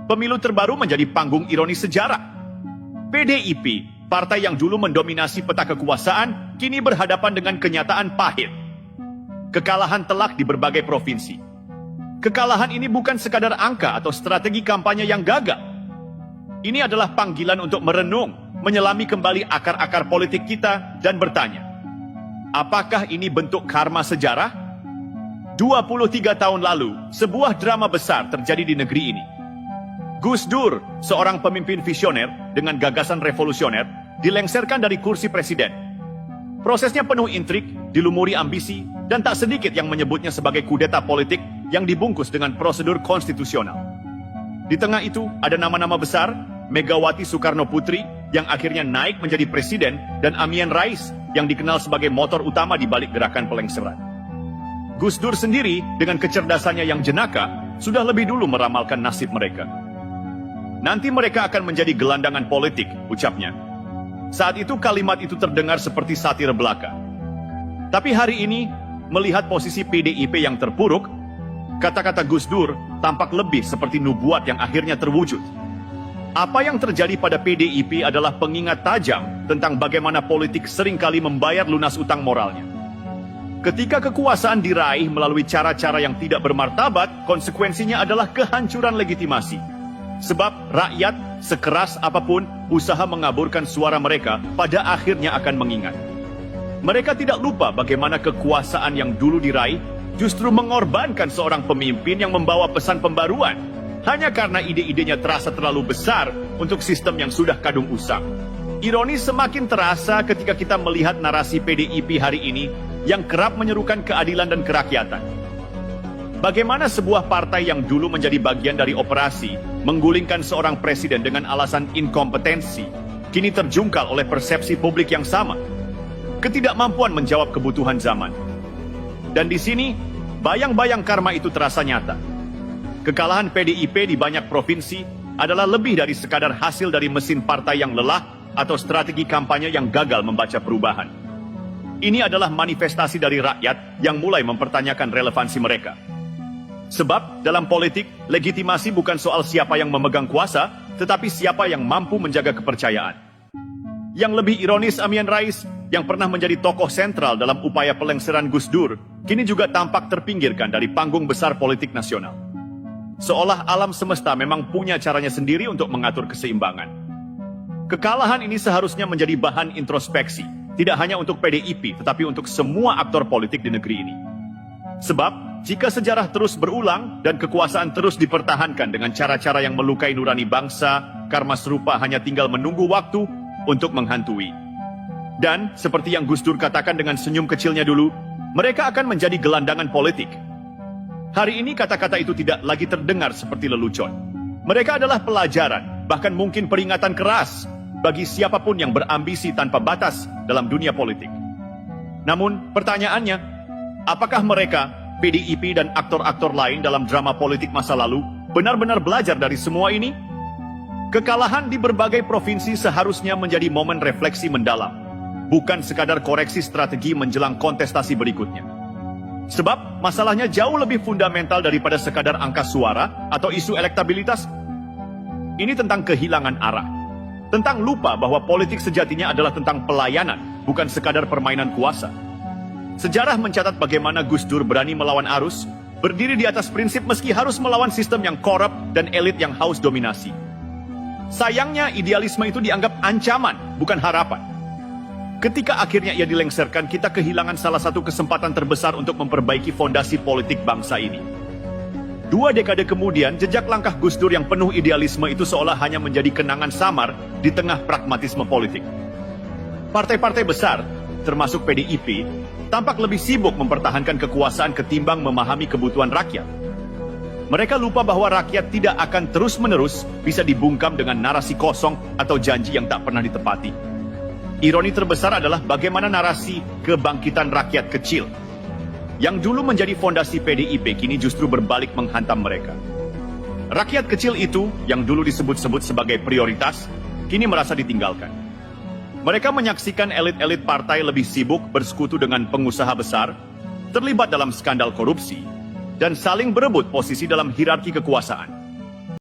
Pemilu terbaru menjadi panggung ironi sejarah. PDIP, partai yang dulu mendominasi peta kekuasaan, kini berhadapan dengan kenyataan pahit. Kekalahan telak di berbagai provinsi. Kekalahan ini bukan sekadar angka atau strategi kampanye yang gagal. Ini adalah panggilan untuk merenung, menyelami kembali akar-akar politik kita, dan bertanya, apakah ini bentuk karma sejarah? 23 tahun lalu, sebuah drama besar terjadi di negeri ini. Gus Dur, seorang pemimpin visioner dengan gagasan revolusioner, dilengsarkan dari kursi presiden. Prosesnya penuh intrik, dilumuri ambisi, dan tak sedikit yang menyebutnya sebagai kudeta politik yang dibungkus dengan prosedur konstitusional. Di tengah itu, ada nama-nama besar, Megawati Soekarno Putri, yang akhirnya naik menjadi presiden, dan Amin Rais, yang dikenal sebagai motor utama di balik gerakan pelengseran. Gus Dur sendiri, dengan kecerdasannya yang jenaka, sudah lebih dulu meramalkan nasib mereka. Nanti mereka akan menjadi gelandangan politik, ucapnya. Saat itu kalimat itu terdengar seperti satir belaka. Tapi hari ini, melihat posisi PDIP yang terpuruk, kata-kata Gus Dur tampak lebih seperti nubuat yang akhirnya terwujud. Apa yang terjadi pada PDIP adalah pengingat tajam tentang bagaimana politik seringkali membayar lunas utang moralnya. Ketika kekuasaan diraih melalui cara-cara yang tidak bermartabat, konsekuensinya adalah kehancuran legitimasi. Sebab rakyat, sekeras apapun, usaha mengaburkan suara mereka pada akhirnya akan mengingat. Mereka tidak lupa bagaimana kekuasaan yang dulu diraih justru mengorbankan seorang pemimpin yang membawa pesan pembaruan, hanya karena ide-idenya terasa terlalu besar untuk sistem yang sudah kadung usang. Ironi semakin terasa ketika kita melihat narasi PDIP hari ini yang kerap menyerukan keadilan dan kerakyatan. Bagaimana sebuah partai yang dulu menjadi bagian dari operasi menggulingkan seorang presiden dengan alasan inkompetensi, kini terjungkal oleh persepsi publik yang sama. Ketidakmampuan menjawab kebutuhan zaman. Dan di sini, bayang-bayang karma itu terasa nyata. Kekalahan PDIP di banyak provinsi adalah lebih dari sekadar hasil dari mesin partai yang lelah atau strategi kampanye yang gagal membaca perubahan. Ini adalah manifestasi dari rakyat yang mulai mempertanyakan relevansi mereka. Sebab dalam politik, legitimasi bukan soal siapa yang memegang kuasa, tetapi siapa yang mampu menjaga kepercayaan. Yang lebih ironis, Amin Rais, yang pernah menjadi tokoh sentral dalam upaya pelengseran Gus Dur, kini juga tampak terpinggirkan dari panggung besar politik nasional. Seolah alam semesta memang punya caranya sendiri untuk mengatur keseimbangan. Kekalahan ini seharusnya menjadi bahan introspeksi, tidak hanya untuk PDIP, tetapi untuk semua aktor politik di negeri ini. Sebab, jika sejarah terus berulang dan kekuasaan terus dipertahankan dengan cara-cara yang melukai nurani bangsa, karma serupa hanya tinggal menunggu waktu untuk menghantui. Dan, seperti yang Gus Dur katakan dengan senyum kecilnya dulu, mereka akan menjadi gelandangan politik. Hari ini kata-kata itu tidak lagi terdengar seperti lelucon. Mereka adalah pelajaran, bahkan mungkin peringatan keras bagi siapapun yang berambisi tanpa batas dalam dunia politik. Namun, pertanyaannya, apakah mereka, PDIP dan aktor-aktor lain dalam drama politik masa lalu, benar-benar belajar dari semua ini? Kekalahan di berbagai provinsi seharusnya menjadi momen refleksi mendalam, bukan sekadar koreksi strategi menjelang kontestasi berikutnya. Sebab masalahnya jauh lebih fundamental daripada sekadar angka suara atau isu elektabilitas. Ini tentang kehilangan arah, tentang lupa bahwa politik sejatinya adalah tentang pelayanan, bukan sekadar permainan kuasa. Sejarah mencatat bagaimana Gus Dur berani melawan arus, berdiri di atas prinsip meski harus melawan sistem yang korup dan elit yang haus dominasi. Sayangnya idealisme itu dianggap ancaman, bukan harapan. Ketika akhirnya ia dilengsarkan, kita kehilangan salah satu kesempatan terbesar untuk memperbaiki fondasi politik bangsa ini. 2 dekade kemudian, jejak langkah Gus Dur yang penuh idealisme itu seolah hanya menjadi kenangan samar di tengah pragmatisme politik. Partai-partai besar, termasuk PDIP, tampak lebih sibuk mempertahankan kekuasaan ketimbang memahami kebutuhan rakyat. Mereka lupa bahwa rakyat tidak akan terus-menerus bisa dibungkam dengan narasi kosong atau janji yang tak pernah ditepati. Ironi terbesar adalah bagaimana narasi kebangkitan rakyat kecil, yang dulu menjadi fondasi PDIP, kini justru berbalik menghantam mereka. Rakyat kecil itu, yang dulu disebut-sebut sebagai prioritas, kini merasa ditinggalkan. Mereka menyaksikan elit-elit partai lebih sibuk bersekutu dengan pengusaha besar, terlibat dalam skandal korupsi, dan saling berebut posisi dalam hierarki kekuasaan.